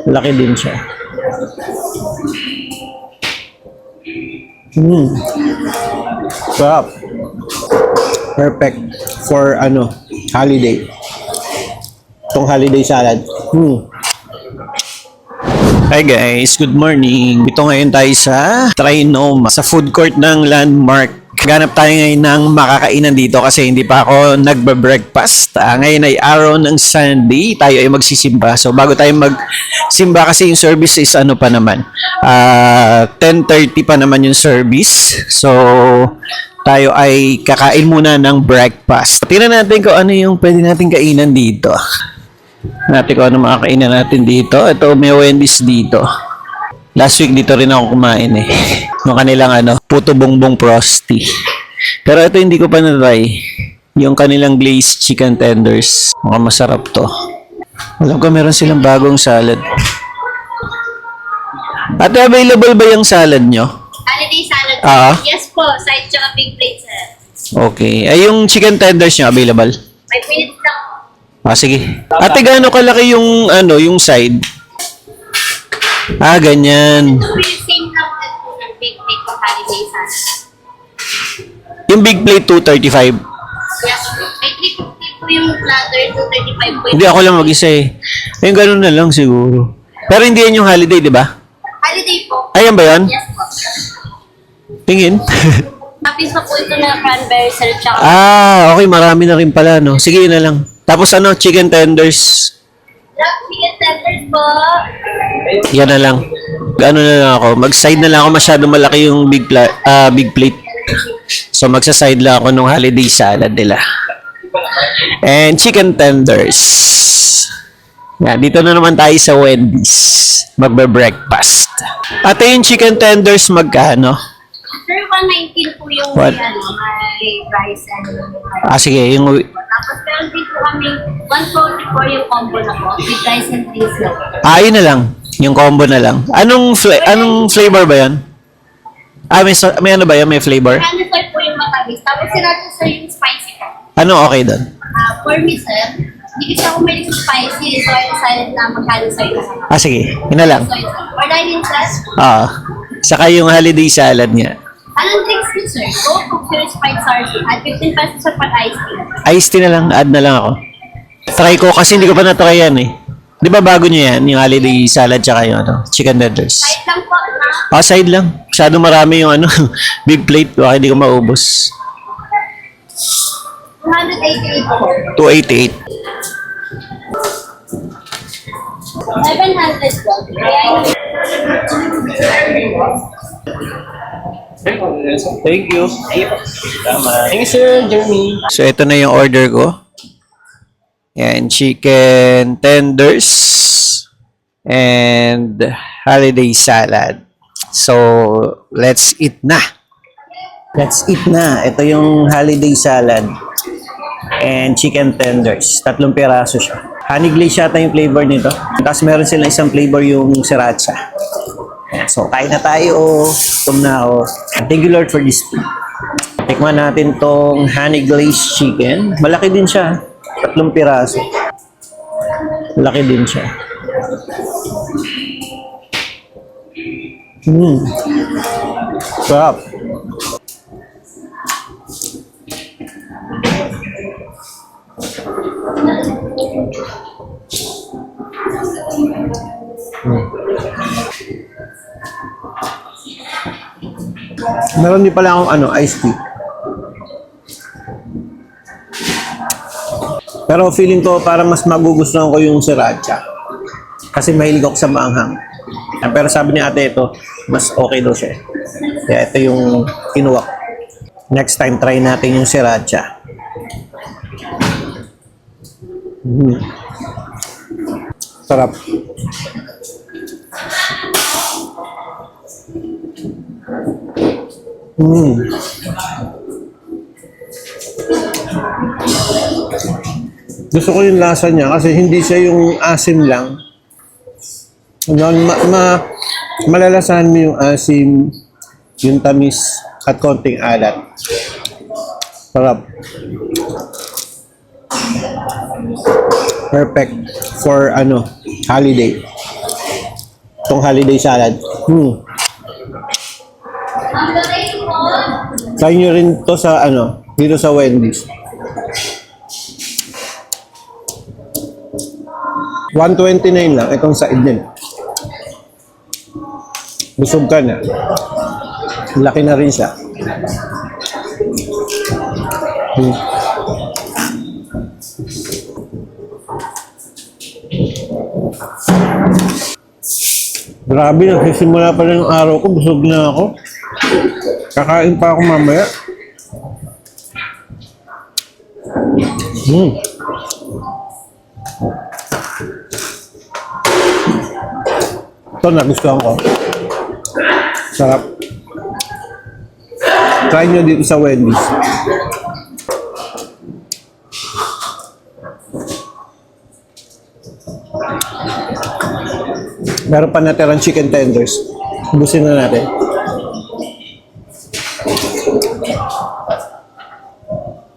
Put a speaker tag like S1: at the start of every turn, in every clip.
S1: Laki din siya. Sarap. Perfect for holiday. Itong holiday salad. Hi guys, good morning. Ito ngayon tayo sa Trinoma, sa food court ng Landmark. Ganap tayo ngayon ng makakainan dito kasi hindi pa ako nagbe-breakfast. Ngayon ay araw ng Sunday, tayo ay magsisimba. So bago tayo magsimba kasi yung service is pa naman. 10:30 pa naman yung service. So tayo ay kakain muna ng breakfast. Tingnan natin kung ano yung pwede natin kainan dito. Natin kung ano makakainan natin dito. Ito, may Wendy's dito. Last week dito rin ako kumain Yung kanilang puto bongbong frosty. Pero ito hindi ko pa na-try. Yung kanilang glazed chicken tenders. Mukhang masarap to. Alam ko meron silang bagong salad. Ate, available ba yung salad nyo?
S2: Holiday salad. Yes po. Side tsaka big plate, sir.
S1: Okay. Ay, yung chicken tenders nyo available?
S2: 5 minutes lang.
S1: Sige. Ate, gaano kalaki yung yung side? Ganyan.
S2: Ito po yung same lang po ng big plate po holiday salad.
S1: Yung big plate 235.
S2: Yes po. May 350 po yung platter, 235 po.
S1: Hindi ako lang mag-isa Ayun, ganun na lang siguro. Pero hindi yan yung holiday, di ba?
S2: Holiday po.
S1: Ayan ba yan?
S2: Yes po.
S1: Tingin.
S2: Tapos pa po ito na cranberry salad tsaka.
S1: Okay. Marami na rin pala, no? Sige, yun na lang. Tapos chicken tenders.
S2: Chicken tenders po.
S1: Yan na lang. Gano na lang ako. Mag-side na lang ako. Masyadong malaki yung big plate. So, magsa-side lang ako ng holiday salad nila. And chicken tenders. Yan, dito na naman tayo sa Wendy's. Magbe-breakfast. Ate, yung chicken tenders magkano?
S2: Sir, 119 po yung
S1: What?
S2: may rice and
S1: Sige. Yung
S2: tapos meron din po kami 144 yung combo na po with rice and beans na po.
S1: yun na lang. Yung combo na lang. Anong flavor ba yan? May ano ba yan? May flavor?
S2: Ano sir po yung matamis. Tapos sinabi sir yung spicy po.
S1: Ano okay doon?
S2: For me sir, hindi kasi ako may spicy. So I decided na magkano sa'yo na.
S1: Sige. Yun na lang.
S2: So ito. Or dining sir.
S1: Saka yung holiday salad niya.
S2: Anong drinks niyo sir? Coke, Pure Sprite, Sour Tea. At 15 pesos sir per iced tea.
S1: Iced tea na lang. Add na lang ako. Try ko kasi hindi ko pa na-try yan Di ba bago nyo yan? Yung holiday salad tsaka yung chicken tenders.
S2: Kahit lang po na.
S1: Side lang. Masyado marami yung big plate. Baka hindi ko maubos.
S2: 288 po.
S1: 288.
S2: 700 po. Kaya
S1: Thank you. Thank you, Sir Jeremy. So, ito na yung order ko. Yan, chicken tenders and holiday salad. So, let's eat na. Let's eat na. Ito yung holiday salad and chicken tenders. 3 piraso siya. Honey glaze yata yung flavor nito. Tapos meron silang isang flavor yung sriracha. So, kain na tayo. Gutom na ako. Thank you Lord for this food. Tikman natin tong honey glazed chicken. Malaki din siya. 3 piraso. Malaki din siya. Sarap. Meron din pala akong iced tea. Pero feeling ko parang mas magugustuhan ko yung sriracha. Kasi mahilig ako sa maanghang. Pero sabi ni ate ito, mas okay daw siya. Kaya ito yung kinuha ko. Next time try natin yung sriracha. Sarap. Gusto ko yung lasa niya kasi hindi siya yung asim lang. Malalasahan mo yung asim, yung tamis, at konting alat. Sarap. Perfect for holiday. Itong holiday salad. Try nyo rin to sa dito sa Wendy's. 129 lang itong side din. Busog ka na. Laki na rin siya. Grabe, nagsisimula pa rin yung araw ko. Busog na ako. Kakain pa ako mamaya. Ito, nagustuhan ko. Sarap. Try nyo dito sa Wendy's. Meron pa natirang chicken tenders. Ubusin na natin.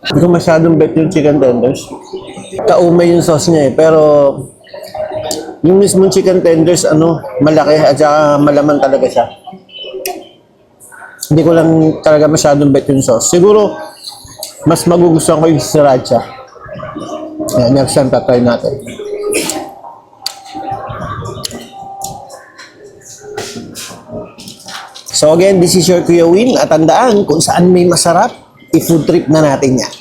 S1: Hindi ko masyadong bet yung chicken tenders. Kaumay yung sauce niya pero yung mismong chicken tenders, malaki at saka malaman talaga siya. Hindi ko lang talaga masyadong bet yung sauce. Siguro, mas magugustuhan ko yung sriracha. Ayan, next time tatry natin. So again, this is your Kuya Will at tandaan kung saan may masarap, i-food trip na natin yan.